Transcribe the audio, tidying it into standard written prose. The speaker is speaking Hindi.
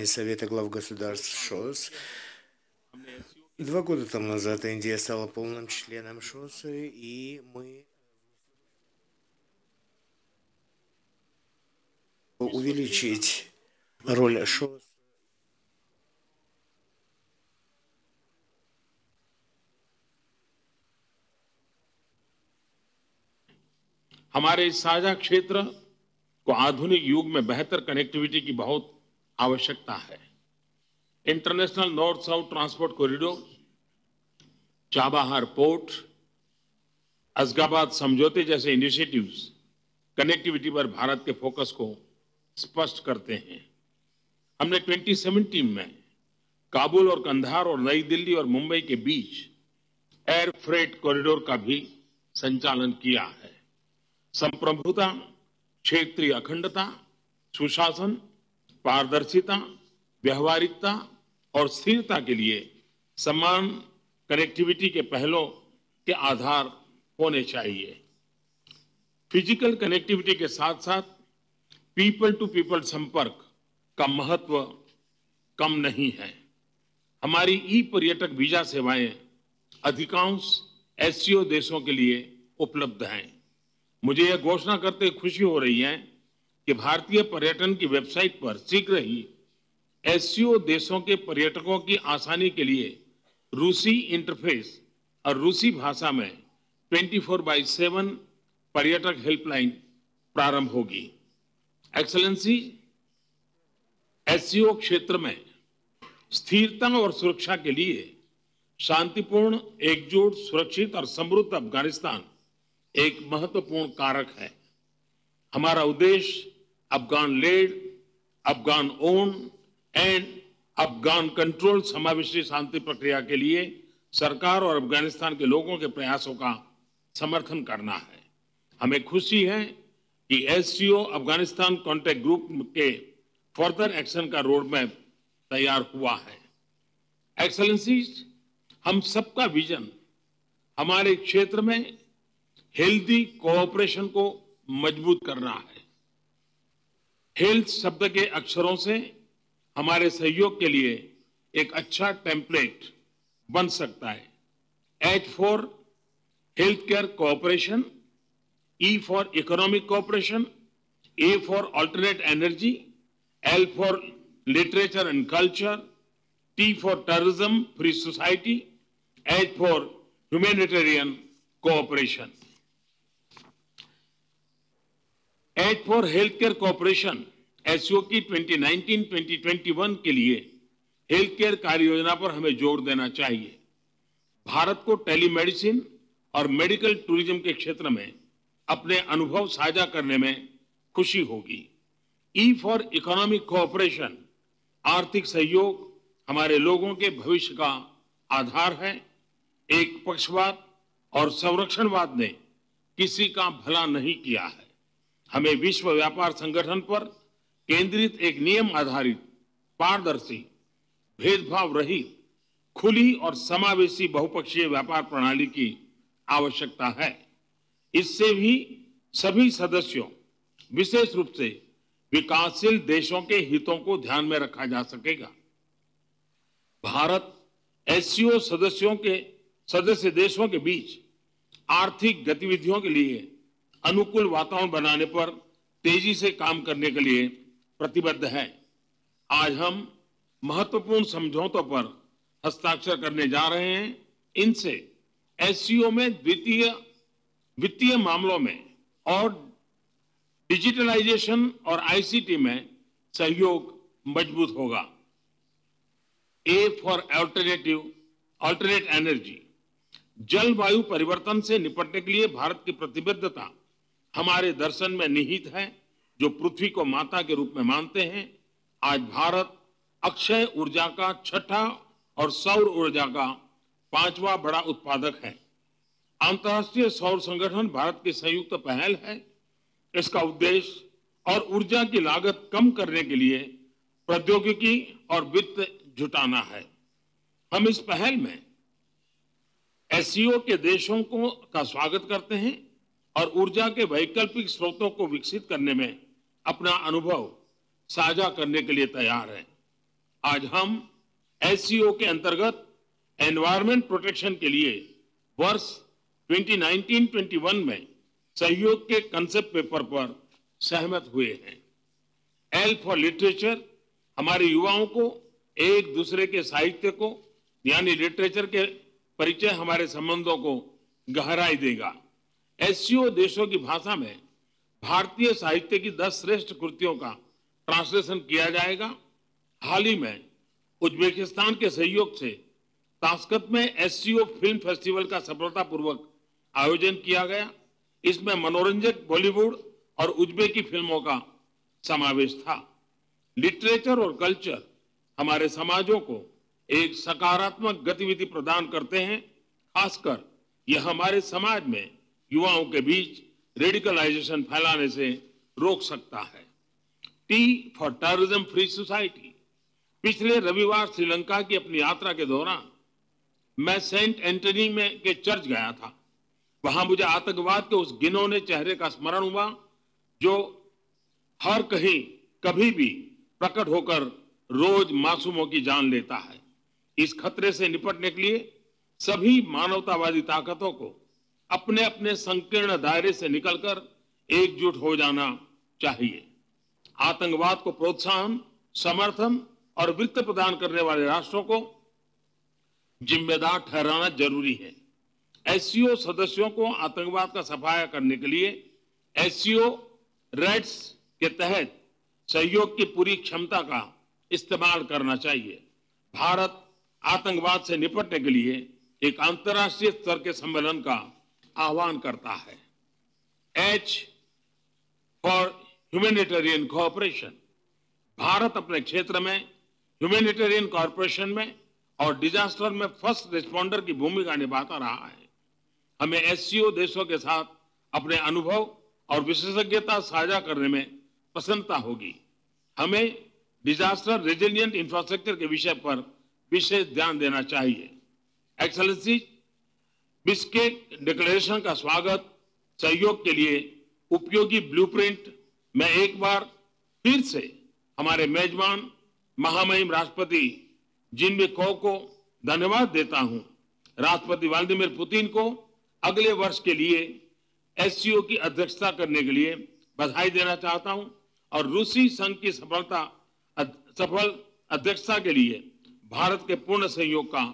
заседании Совета глав государств ШОС. 2 года тому назад Индия стала полным членом ШОС, и мы увеличить роль ШОС. हमारे इस साझा क्षेत्र को आधुनिक युग में बेहतर कनेक्टिविटी की बहुत आवश्यकता है। International North South Transport Corridor, Chabahar port, Ashgabat समझौते जैसे इनिशिएटिव्स कनेक्टिविटी पर भारत के फोकस को स्पष्ट करते हैं। हमने 2017 में काबुल और कंधार और नई दिल्ली और मुंबई के बीच एयर फ्रेट कॉरिडोर का भी संचालन किया है। संप्रभुता, क्षेत्रीय अखंडता, सुशासन, पारदर्शिता, व्यवहारिकता और स्थिरता के लिए समान कनेक्टिविटी के पहलों के आधार होने चाहिए। फिजिकल कनेक्टिविटी के साथ साथ पीपल टू पीपल संपर्क का महत्व कम नहीं है। हमारी ई पर्यटक वीजा सेवाएं अधिकांश एससीओ देशों के लिए उपलब्ध हैं। मुझे यह घोषणा करते खुशी हो रही है कि भारतीय पर्यटन की वेबसाइट पर शीघ्र ही एससीओ देशों के पर्यटकों की आसानी के लिए रूसी इंटरफेस और रूसी भाषा में 24/7 पर्यटक हेल्पलाइन प्रारंभ होगी। एक्सेलेंसी, एससीओ क्षेत्र में स्थिरता और सुरक्षा के लिए शांतिपूर्ण, एकजुट, सुरक्षित और समृद्ध अफगानिस्तान एक महत्वपूर्ण कारक है। हमारा उद्देश्य Afghan led, Afghan owned and Afghan control समावेशी शांति प्रक्रिया के लिए सरकार और अफगानिस्तान के लोगों के प्रयासों का समर्थन करना है। हमें खुशी है कि एससीओ अफगानिस्तान कॉन्टैक्ट ग्रुप के फर्दर एक्शन का रोड मैप तैयार हुआ है। एक्सेलेंसीज, हम सबका विजन हमारे क्षेत्र में हेल्दी कोऑपरेशन को मजबूत करना है। हेल्थ शब्द के अक्षरों से हमारे सहयोग के लिए एक अच्छा टेम्पलेट बन सकता है। H for health care cooperation, E for economic cooperation, A for alternate energy, L for literature and culture, T for terrorism free society, H for humanitarian cooperation. H for health care cooperation SCO की 2019-2021 के लिए हेल्थ केयर कार्य योजना पर हमें जोर देना चाहिए। भारत को टेलीमेडिसिन और मेडिकल टूरिज्म के क्षेत्र में अपने अनुभव साझा करने में खुशी होगी। ई फॉर इकोनॉमिक कोऑपरेशन, आर्थिक सहयोग हमारे लोगों के भविष्य का आधार है। एक पक्षपात और संरक्षणवाद ने किसी का भला नहीं किया है। हमें विश्व व्यापार संगठन पर केंद्रित एक नियम आधारित, पारदर्शी, भेदभाव रहित, खुली और समावेशी बहुपक्षीय व्यापार प्रणाली की आवश्यकता है। इससे भी सभी सदस्यों, विशेष रूप से विकासशील देशों के हितों को ध्यान में रखा जा सकेगा। भारत एससीओ सदस्य देशों के बीच आर्थिक गतिविधियों के लिए अनुकूल वातावरण बनाने पर तेजी से काम करने के लिए प्रतिबद्ध है। आज हम महत्वपूर्ण समझौतों पर हस्ताक्षर करने जा रहे हैं। इनसे एससीओ में वित्तीय मामलों में और डिजिटलाइजेशन और आईसीटी में सहयोग मजबूत होगा। ए फॉर अल्टरनेट एनर्जी, जलवायु परिवर्तन से निपटने के लिए भारत की प्रतिबद्धता हमारे दर्शन में निहित है, जो पृथ्वी को माता के रूप में मानते हैं। आज भारत अक्षय ऊर्जा का छठा और सौर ऊर्जा का 5वां बड़ा उत्पादक है। अंतर्राष्ट्रीय सौर संगठन भारत की संयुक्त पहल है। इसका उद्देश्य और ऊर्जा की लागत कम करने के लिए प्रौद्योगिकी और वित्त जुटाना है। हम इस पहल में एससीओ के देशों का स्वागत करते हैं और ऊर्जा के वैकल्पिक स्रोतों को विकसित करने में अपना अनुभव साझा करने के लिए तैयार है। आज हम एससीओ के अंतर्गत एनवायरमेंट प्रोटेक्शन के लिए वर्ष 2019-21 में सहयोग के कंसेप्ट पेपर पर सहमत हुए हैं। एल फॉर लिटरेचर हमारे युवाओं को एक दूसरे के साहित्य को यानी लिटरेचर के परिचय हमारे संबंधों को गहराई देगा। एससीओ देशों की भाषा में भारतीय साहित्य की 10 श्रेष्ठ कृतियों का ट्रांसलेशन किया जाएगा। हाल ही में उज्बेकिस्तान के सहयोग से ताशकंद में एससीओ फिल्म फेस्टिवल का सफलतापूर्वक आयोजन किया गया। इसमें मनोरंजक बॉलीवुड और उज्बेकी फिल्मों का समावेश था। लिटरेचर और कल्चर हमारे समाजों को एक सकारात्मक गतिविधि प्रदान करते हैं। खासकर यह हमारे समाज में युवाओं के बीच रेडिकलाइजेशन फैलाने से रोक सकता है। T for terrorism free society. पिछले रविवार श्रीलंका की अपनी यात्रा के दौरान मैं सेंट एंटनी में के चर्च गया था। वहां मुझे आतंकवाद के उस घिनौने चेहरे का स्मरण हुआ जो हर कहीं कभी भी प्रकट होकर रोज मासूमों की जान लेता है। इस खतरे से निपटने के लिए सभी मानवतावादी ताकतों को अपने अपने संकीर्ण दायरे से निकलकर एकजुट हो जाना चाहिए। आतंकवाद को प्रोत्साहन, समर्थन और वित्त प्रदान करने वाले राष्ट्रों को जिम्मेदार ठहराना जरूरी है। एससीओ सदस्यों को आतंकवाद का सफाया करने के लिए एससीओ रेड्स के तहत सहयोग की पूरी क्षमता का इस्तेमाल करना चाहिए। भारत आतंकवाद से निपटने के लिए एक अंतर्राष्ट्रीय स्तर के सम्मेलन का आह्वान करता है। H for humanitarian cooperation. Bharat अपने क्षेत्र में ह्यूमैनिटेरियन कोऑपरेशन में और डिजास्टर में फर्स्ट रिस्पॉन्डर की भूमिका निभाता रहा है। हमें एससीओ देशों के साथ अपने अनुभव और विशेषज्ञता साझा करने में प्रसन्नता होगी। हमें डिजास्टर रेजिलिएंट इंफ्रास्ट्रक्चर के विषय पर विशेष ध्यान देना चाहिए। एक्सेलेंसी, बिश्केक डिक्लेरेशन का स्वागत, सहयोग के लिए उपयोगी ब्लूप्रिंट। मैं एक बार फिर से हमारे मेजबान महामहिम राष्ट्रपति जिनबेकोव को धन्यवाद देता हूं। राष्ट्रपति व्लादिमीर पुतिन को अगले वर्ष के लिए एससीओ की अध्यक्षता करने के लिए बधाई देना चाहता हूं और रूसी संघ की सफल अध्यक्षता के लिए भारत के पूर्ण सहयोग का